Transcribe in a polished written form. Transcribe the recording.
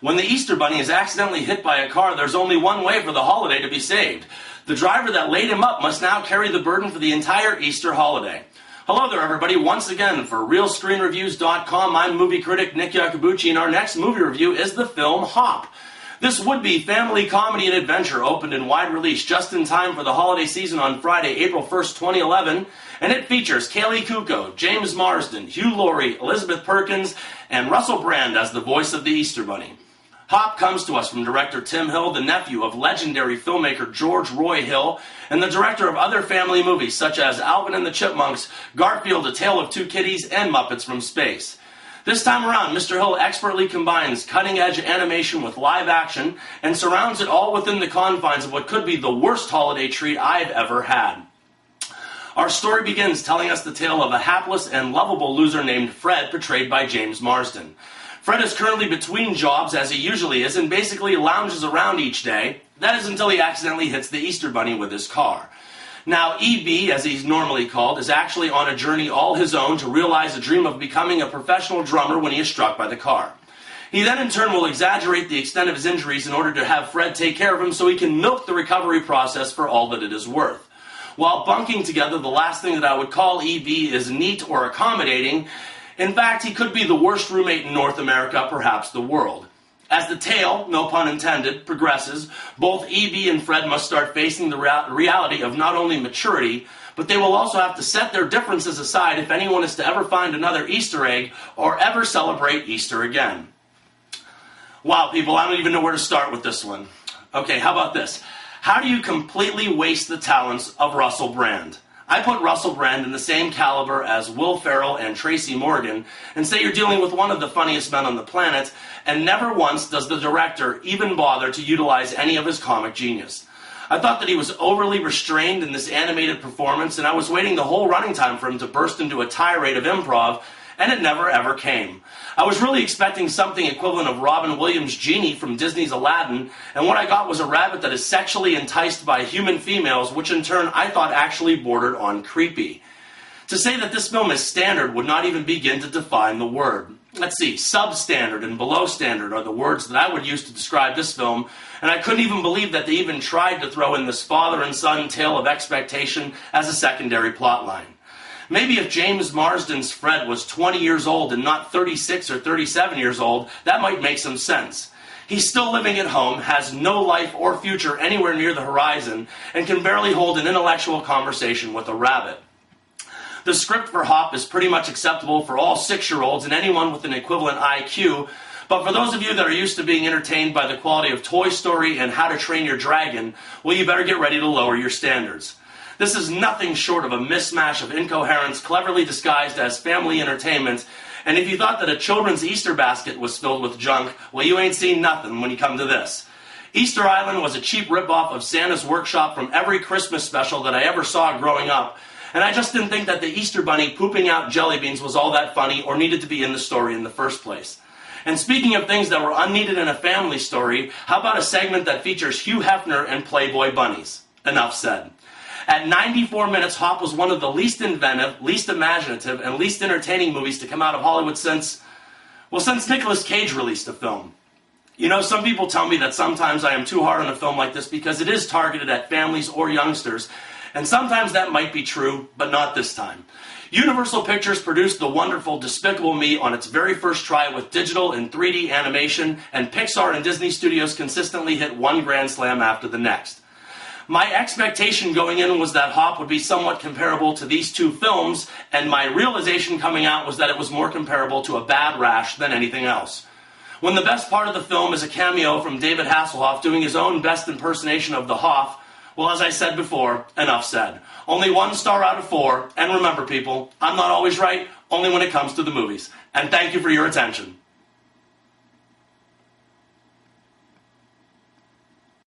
When the Easter Bunny is accidentally hit by a car, there's only one way for the holiday to be saved. The driver that laid him up must now carry the burden for the entire Easter holiday. Hello there, everybody. Once again, for RealScreenReviews.com, I'm movie critic Nick Iacobucci, and our next movie review is the film Hop. This would-be family comedy and adventure opened in wide release just in time for the holiday season on Friday, April 1st, 2011, and it features Kaley Cuoco, James Marsden, Hugh Laurie, Elizabeth Perkins, and Russell Brand as the voice of the Easter Bunny. Hop comes to us from director Tim Hill, the nephew of legendary filmmaker George Roy Hill, and the director of other family movies such as Alvin and the Chipmunks, Garfield, A Tale of Two Kitties, and Muppets from Space. This time around, Mr. Hill expertly combines cutting-edge animation with live action and surrounds it all within the confines of what could be the worst holiday treat I've ever had. Our story begins telling us the tale of a hapless and lovable loser named Fred, portrayed by James Marsden. Fred is currently between jobs, as he usually is, and basically lounges around each day. That is until he accidentally hits the Easter Bunny with his car. Now, E.B., as he's normally called, is actually on a journey all his own to realize a dream of becoming a professional drummer when he is struck by the car. He then in turn will exaggerate the extent of his injuries in order to have Fred take care of him so he can milk the recovery process for all that it is worth. While bunking together, the last thing that I would call E.B. is neat or accommodating. In fact, he could be the worst roommate in North America, perhaps the world. As the tale, no pun intended, progresses, both E.B. and Fred must start facing the reality of not only maturity, but they will also have to set their differences aside if anyone is to ever find another Easter egg or ever celebrate Easter again. Wow, people, I don't even know where to start with this one. Okay, how about this? How do you completely waste the talents of Russell Brand? I put Russell Brand in the same caliber as Will Ferrell and Tracy Morgan and say you're dealing with one of the funniest men on the planet, and never once does the director even bother to utilize any of his comic genius. I thought that he was overly restrained in this animated performance, and I was waiting the whole running time for him to burst into a tirade of improv, and it never ever came. I was really expecting something equivalent of Robin Williams' Genie from Disney's Aladdin, and what I got was a rabbit that is sexually enticed by human females, which in turn I thought actually bordered on creepy. To say that this film is standard would not even begin to define the word. Let's see, substandard and below standard are the words that I would use to describe this film, and I couldn't even believe that they even tried to throw in this father and son tale of expectation as a secondary plotline. Maybe if James Marsden's Fred was 20 years old and not 36 or 37 years old, that might make some sense. He's still living at home, has no life or future anywhere near the horizon, and can barely hold an intellectual conversation with a rabbit. The script for Hop is pretty much acceptable for all 6-year-olds and anyone with an equivalent IQ, but for those of you that are used to being entertained by the quality of Toy Story and How to Train Your Dragon, well, you better get ready to lower your standards. This is nothing short of a mismatch of incoherence cleverly disguised as family entertainment, and if you thought that a children's Easter basket was filled with junk, well, you ain't seen nothing when you come to this. Easter Island was a cheap ripoff of Santa's Workshop from every Christmas special that I ever saw growing up, and I just didn't think that the Easter Bunny pooping out jelly beans was all that funny or needed to be in the story in the first place. And speaking of things that were unneeded in a family story, how about a segment that features Hugh Hefner and Playboy bunnies? Enough said. At 94 minutes, Hop was one of the least inventive, least imaginative, and least entertaining movies to come out of Hollywood since Nicolas Cage released a film. You know, some people tell me that sometimes I am too hard on a film like this because it is targeted at families or youngsters, and sometimes that might be true, but not this time. Universal Pictures produced the wonderful Despicable Me on its very first try with digital and 3D animation, and Pixar and Disney Studios consistently hit one grand slam after the next. My expectation going in was that Hop would be somewhat comparable to these two films, and my realization coming out was that it was more comparable to a Bad Rash than anything else. When the best part of the film is a cameo from David Hasselhoff doing his own best impersonation of the Hoff, well, as I said before, enough said. Only 1 star out of 4, and remember people, I'm not always right, only when it comes to the movies. And thank you for your attention.